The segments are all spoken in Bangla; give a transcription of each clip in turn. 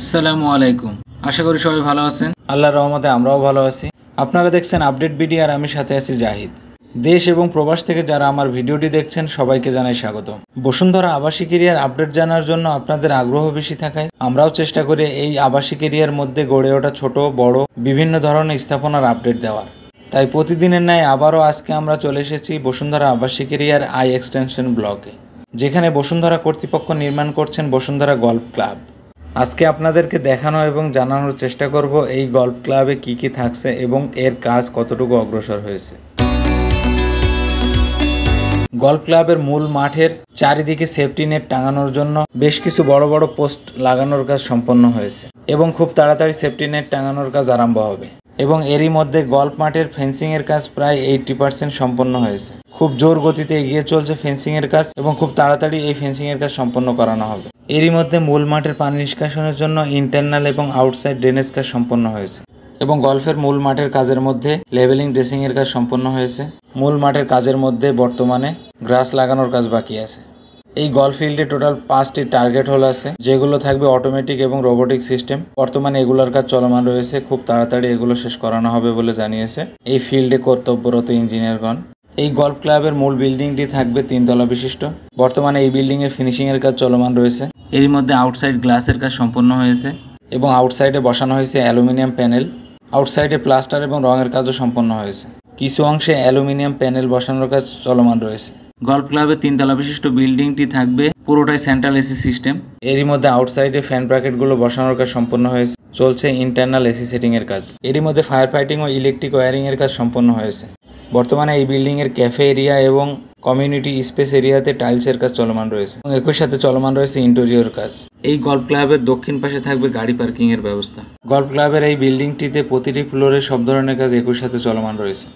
আসসালামু আলাইকুম। আশা করি সবাই ভালো আছেন। আল্লাহর রহমতে আমরাও ভালো আছি। আপনারা দেখছেন আপডেট ভিডিও আর আমি সাথে আছি জাহিদ। দেশ এবং প্রবাস থেকে যারা আমার ভিডিওটি দেখছেন সবাইকে জানাই স্বাগতম। বসুন্ধরা আবাসিক এরিয়ার আপডেট জানার জন্য আপনাদের আগ্রহ বেশি থাকায় আমরাও চেষ্টা করি এই আবাসিক এরিয়ার মধ্যে গড়ে ওঠা ছোট বড় বিভিন্ন ধরনের স্থাপনার আপডেট দেওয়ার। তাই প্রতিদিনের ন্যায় আবারও আজকে আমরা চলে এসেছি বসুন্ধরা আবাসিক এরিয়ার আই এক্সটেনশন ব্লকে, যেখানে বসুন্ধরা কর্তৃপক্ষ নির্মাণ করছেন বসুন্ধরা গল্ফ ক্লাব। আজকে আপনাদেরকে দেখানো এবং জানানোর চেষ্টা করব এই গল্ফ ক্লাবে কি কি থাকছে এবং এর কাজ কতটুকু অগ্রসর হয়েছে। গল্ফ ক্লাবের মূল মাঠের চারিদিকে সেফটি নেট টাঙানোর জন্য বেশ কিছু বড় বড় পোস্ট লাগানোর কাজ সম্পন্ন হয়েছে এবং খুব তাড়াতাড়ি সেফটি নেট টাঙানোর কাজ আরম্ভ হবে এবং এরই মধ্যে গল্ফ মাঠের ফেন্সিং এর কাজ প্রায় 80% সম্পন্ন হয়েছে। খুব জোর গতিতে এগিয়ে চলছে ফেন্সিং এর কাজ এবং খুব তাড়াতাড়ি এই ফেন্সিং এর কাজ সম্পন্ন করানো হবে। এরই মধ্যে মূল মাঠের পানি নিষ্কাশনের জন্য ইন্টারনাল এবং আউটসাইড ড্রেনেজ কাজ সম্পন্ন হয়েছে এবং গল্ফের মূল মাঠের কাজের মধ্যে লেভেলিং ড্রেসিং এর কাজ সম্পন্ন হয়েছে। মূল মাঠের কাজের মধ্যে বর্তমানে গ্রাস লাগানোর কাজ বাকি আছে। এই গল্ফ ফিল্ডে টোটাল 5টি টার্গেট হোল আছে, যেগুলো থাকবে অটোমেটিক এবং রোবোটিক সিস্টেম। বর্তমানে এগুলোর কাজ চলমান রয়েছে, খুব তাড়াতাড়ি এগুলো শেষ করানো হবে বলে জানিয়েছে এই ফিল্ডে কর্তব্যরত ইঞ্জিনিয়ারগণ। এই গল্ফ ক্লাবের মূল বিল্ডিংটি থাকবে 3 তলা বিশিষ্ট। বর্তমানে এই বিল্ডিং এর ফিনিশিং এর কাজ চলমান রয়েছে। এরই মধ্যে আউটসাইড গ্লাসের কাজ সম্পন্ন হয়েছে এবং আউটসাইডে বসানো হয়েছে অ্যালুমিনিয়াম প্যানেল। আউটসাইডে প্লাস্টার এবং রঙের কাজও সম্পন্ন হয়েছে। কিছু অংশে অ্যালুমিনিয়াম প্যানেল বসানোর কাজ চলমান রয়েছে। গল্ফ ক্লাবের 3 তলা বিশিষ্ট বিল্ডিংটি থাকবে পুরোটাই সেন্ট্রাল এসি সিস্টেম। এরই মধ্যে আউটসাইডে ফ্যান ব্র্যাকেটগুলো বসানোর কাজ সম্পন্ন হয়েছে। চলছে ইন্টারনাল এসি সেটিং এর কাজ। এরই মধ্যে ফায়ার ফাইটিং ও ইলেকট্রিক ওয়্যারিং এর কাজ সম্পন্ন হয়েছে। বর্তমানে এই বিল্ডিং এর ক্যাফে এরিয়া এবং কমিউনিটি স্পেস এরিয়াতে টাইলসের কাজ চলমান রয়েছে এবং একই সাথে চলমান রয়েছে ইন্টেরিয়র কাজ। এই গল্ফ ক্লাবের দক্ষিণ পাশে থাকবে গাড়ি পার্কিং এর ব্যবস্থা। গল্ফ ক্লাবের এই বিল্ডিংটিতে প্রতিটি ফ্লোরে সব ধরনের কাজ একই সাথে চলমান রয়েছে।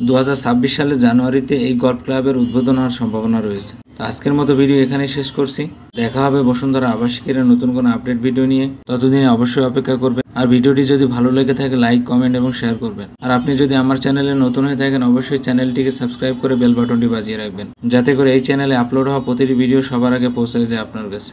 2026 সালের জানুয়ারিতে এই গল্ফ ক্লাবের উদ্বোধন হওয়ার সম্ভাবনা রয়েছে। তো আজকের মতো ভিডিও এখানেই শেষ করছি। দেখা হবে বসুন্ধরা আবাসিকের নতুন কোনো আপডেট ভিডিও নিয়ে। ততদিনে অবশ্যই অপেক্ষা করবেন। আর ভিডিওটি যদি ভালো লেগে থাকে লাইক, কমেন্ট এবং শেয়ার করবেন। আর আপনি যদি আমার চ্যানেলে নতুন হয়ে থাকেন অবশ্যই চ্যানেলটিকে সাবস্ক্রাইব করে বেল বাটনটি বাজিয়ে রাখবেন, যাতে করে এই চ্যানেলে আপলোড হওয়া প্রতিটি ভিডিও সবার আগে পৌঁছে যায় আপনার কাছে।